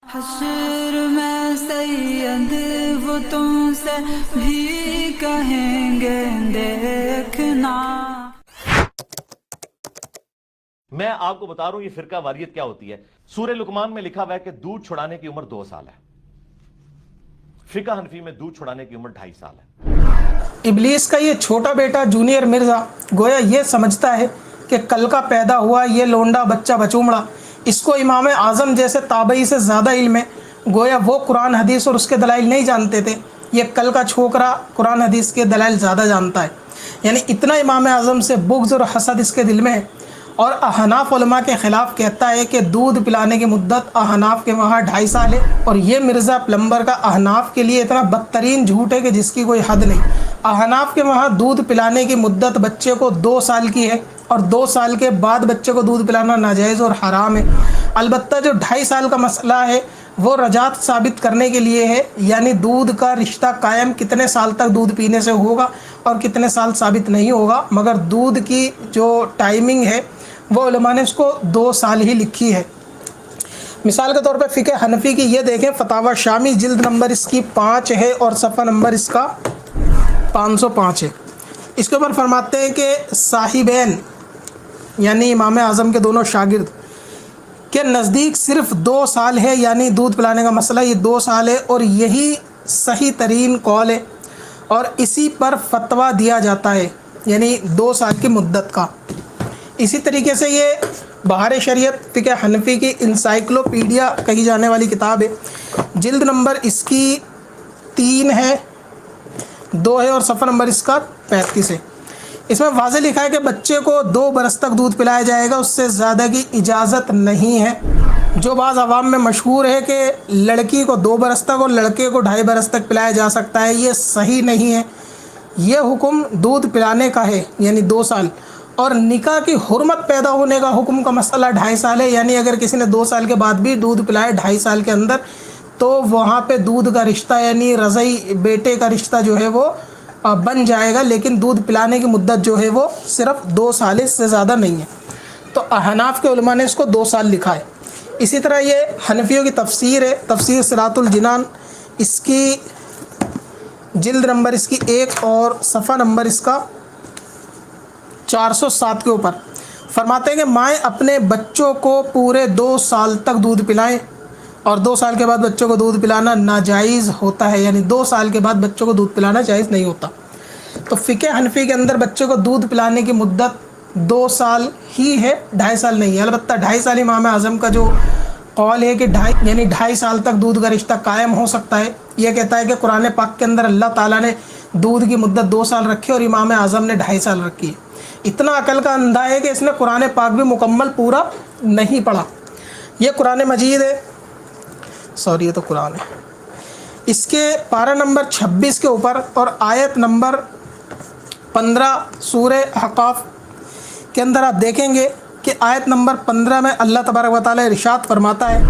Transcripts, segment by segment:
حشر میں سید وہ تم سے بھی کہیں گے دیکھنا۔ میں آپ کو بتا رہا ہوں یہ فرقہ واریت کیا ہوتی ہے۔ سورہ لقمان میں لکھا ہوا ہے کہ دودھ چھڑانے کی عمر 2 سال ہے۔ فقہ حنفی میں دودھ چھڑانے کی عمر 2.5 سال ہے۔ ابلیس کا یہ چھوٹا بیٹا جونیئر مرزا گویا یہ سمجھتا ہے کہ کل کا پیدا ہوا یہ لونڈا بچہ بچومڑا، اس کو امام اعظم جیسے تابعی سے زیادہ علم ہے۔ گویا وہ قرآن حدیث اور اس کے دلائل نہیں جانتے تھے، یہ کل کا چھوکرا قرآن حدیث کے دلائل زیادہ جانتا ہے۔ یعنی اتنا امام اعظم سے بغض اور حسد اس کے دل میں ہے، اور احناف علماء کے خلاف کہتا ہے کہ دودھ پلانے کی مدت احناف کے وہاں 2.5 سال ہے، اور یہ مرزا پلمبر کا احناف کے لیے اتنا بدترین جھوٹ ہے کہ جس کی کوئی حد نہیں۔ احناف کے وہاں دودھ پلانے کی مدت بچے کو 2 سال کی ہے، اور 2 سال کے بعد بچے کو دودھ پلانا ناجائز اور حرام ہے۔ البتہ جو 2.5 سال کا مسئلہ ہے وہ رجعت ثابت کرنے کے لیے ہے، یعنی دودھ کا رشتہ قائم کتنے سال تک دودھ پینے سے ہوگا اور کتنے سال ثابت نہیں ہوگا، مگر دودھ کی جو ٹائمنگ ہے وہ علماء نے اس کو 2 سال ہی لکھی ہے۔ مثال کے طور پہ فقہ حنفی کی یہ دیکھیں، فتاوی شامی جلد نمبر اس کی 5 ہے اور صفحہ نمبر اس کا 505 ہے۔ اس کے اوپر فرماتے ہیں کہ صاحبین یعنی امام اعظم کے دونوں شاگرد کے نزدیک صرف 2 سال ہے، یعنی دودھ پلانے کا مسئلہ یہ 2 سال ہے، اور یہی صحیح ترین قول ہے اور اسی پر فتویٰ دیا جاتا ہے، یعنی 2 سال کی مدت کا۔ اسی طریقے سے یہ بہار شریعت فقہ حنفی کی انسائکلوپیڈیا کہی جانے والی کتاب ہے، جلد نمبر اس کی 3 ہے، 2 ہے اور صفحہ نمبر اس کا 35 ہے۔ اس میں واضح لکھا ہے کہ بچے کو 2 برس تک دودھ پلایا جائے گا، اس سے زیادہ کی اجازت نہیں ہے۔ جو بعض عوام میں مشہور ہے کہ لڑکی کو 2 برس تک اور لڑکے کو 2.5 برس تک پلایا جا سکتا ہے، یہ صحیح نہیں ہے۔ یہ حکم دودھ پلانے کا ہے یعنی 2 سال، اور نکاح کی حرمت پیدا ہونے کا حکم کا مسئلہ 2.5 سال ہے، یعنی اگر کسی نے 2 سال کے بعد بھی دودھ پلایا 2.5 سال کے اندر تو وہاں پہ دودھ کا رشتہ یعنی رضعی بیٹے کا رشتہ جو ہے وہ بن جائے گا، لیکن دودھ پلانے کی مدت جو ہے وہ صرف 2 سال ہے، اس سے زیادہ نہیں ہے۔ تو احناف کے علماء نے اس کو 2 سال لکھا ہے۔ اسی طرح یہ حنفیوں کی تفسیر ہے، تفسیر صراط الجنان، اس کی جلد نمبر اس کی 1 اور صفحہ نمبر اس کا 407 کے اوپر فرماتے ہیں کہ مائیں اپنے بچوں کو پورے 2 سال تک دودھ پلائیں، اور 2 سال کے بعد بچوں کو دودھ پلانا ناجائز ہوتا ہے، یعنی 2 سال کے بعد بچوں کو دودھ پلانا جائز نہیں ہوتا۔ تو فقہ حنفی کے اندر بچے کو دودھ پلانے کی مدت 2 سال ہی ہے، 2.5 سال نہیں ہے۔ البتہ 2.5 سال امام اعظم کا جو قول ہے کہ 2.5 سال تک دودھ کا رشتہ قائم ہو سکتا ہے، یہ کہتا ہے کہ قرآن پاک کے اندر اللہ تعالیٰ نے دودھ کی مدت 2 سال رکھی اور امام اعظم نے 2.5 سال رکھی ہے۔ اتنا عقل کا اندھا ہے کہ اس نے قرآن پاک بھی مکمل پورا نہیں پڑھا۔ یہ قرآن مجید ہے، یہ تو قرآن ہے، اس کے پارہ نمبر 26 کے اوپر اور آیت نمبر 15 سورہ احقاف کے اندر آپ دیکھیں گے کہ آیت نمبر 15 میں اللہ تبارک و تعالیٰ ارشاد فرماتا ہے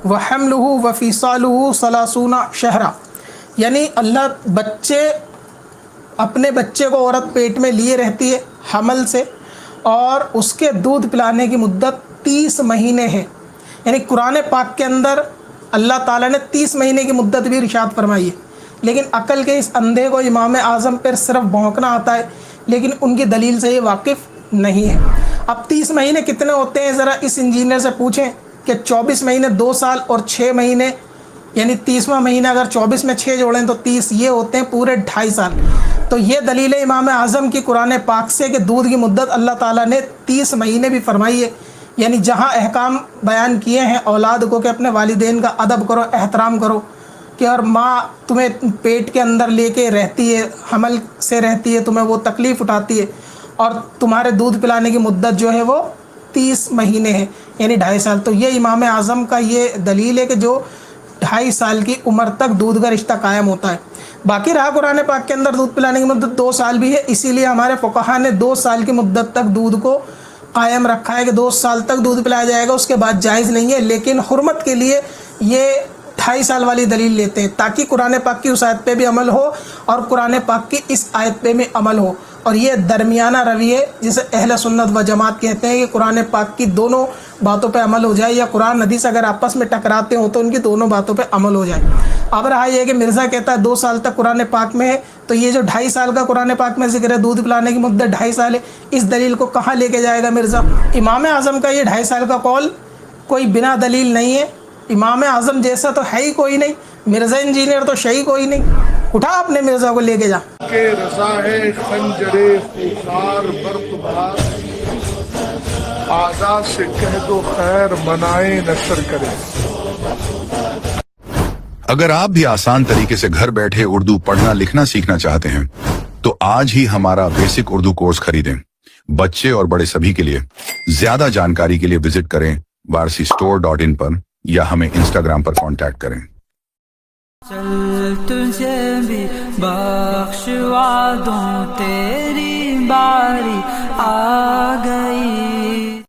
وَحَمْلُهُ وَفِصَالُهُ 30 شہرا، یعنی اللہ اپنے بچے کو عورت پیٹ میں لیے رہتی ہے حمل سے، اور اس کے دودھ پلانے کی مدت 30 مہینے ہے۔ یعنی قرآن پاک کے اندر اللہ تعالیٰ نے 30 مہینے کی مدت بھی ارشاد فرمائی ہے، لیکن عقل کے اس اندھے کو امام اعظم پر صرف بھونکنا آتا ہے، لیکن ان کی دلیل سے یہ واقف نہیں ہے۔ اب 30 مہینے کتنے ہوتے ہیں ذرا اس انجینئر سے پوچھیں کہ 24 مہینے 2 سال اور 6 مہینے، یعنی 30واں مہینہ اگر 24 میں 6 جوڑیں تو 30، یہ ہوتے ہیں پورے 2.5 سال۔ تو یہ دلیل ہے امام اعظم کی قرآن پاک سے کہ دودھ کی مدت اللہ تعالیٰ نے 30 مہینے بھی فرمائی ہے۔ یعنی جہاں احکام بیان کیے ہیں اولاد کو کہ اپنے والدین کا ادب کرو، احترام کرو، کہ اور ماں تمہیں پیٹ کے اندر لے کے رہتی ہے، حمل سے رہتی ہے، تمہیں وہ تکلیف اٹھاتی ہے، اور تمہارے دودھ پلانے کی مدت جو ہے وہ 30 مہینے ہے، یعنی 2.5 سال۔ تو یہ امام اعظم کا یہ دلیل ہے کہ جو 2.5 سال کی عمر تک دودھ کا رشتہ قائم ہوتا ہے۔ باقی رہا قرآن پاک کے اندر دودھ پلانے کی مدت 2 سال بھی ہے، اسی لیے ہمارے فقہاء نے 2 سال کی مدت تک دودھ کو قائم رکھا ہے کہ 2 سال تک دودھ پلایا جائے گا، اس کے بعد جائز نہیں ہے۔ لیکن حرمت کے لیے یہ 2.5 سال والی دلیل لیتے ہیں تاکہ قرآن پاک کی اس آیت پہ بھی عمل ہو اور قرآن پاک کی اس آیت پہ بھی عمل ہو، اور یہ درمیانہ روی ہے جسے اہل سنت و جماعت کہتے ہیں کہ قرآن پاک کی دونوں باتوں پہ عمل ہو جائے یا قرآن حدیث اگر آپس میں ٹکراتے ہوں تو ان کی دونوں باتوں پہ عمل ہو جائے. اب رہا یہ کہ مرزا کہتا ہے 2 سال تک قرآن پاک میں ہے, تو یہ جو 2.5 سال کا قرآن پاک میں ذکر ہے, دودھ پلانے کی مدت 2.5 سال ہے, اس دلیل کو کہاں لے کے جائے گا مرزا؟ امام اعظم کا یہ 2.5 سال کا قول کوئی بنا دلیل نہیں ہے. امام اعظم جیسا تو ہے ہی کوئی نہیں, مرزا انجینئر تو شہی کوئی نہیں. اٹھا اپنے مرزا کو لے کے جا. کہ رضا ہے خنجرے خوخار برق بار, آزاد سے کہہ دو خیر منائے نشر کرے. اگر آپ بھی آسان طریقے سے گھر بیٹھے اردو پڑھنا لکھنا سیکھنا چاہتے ہیں تو آج ہی ہمارا بیسک اردو کورس خریدیں. بچے اور بڑے سبھی کے لیے. زیادہ جانکاری کے لیے وزٹ کریں varsistore.in پر یا ہمیں انسٹاگرام پر کانٹیکٹ کریں. چل تجھے بھی بخشوا دوں, تیری باری آ گئی.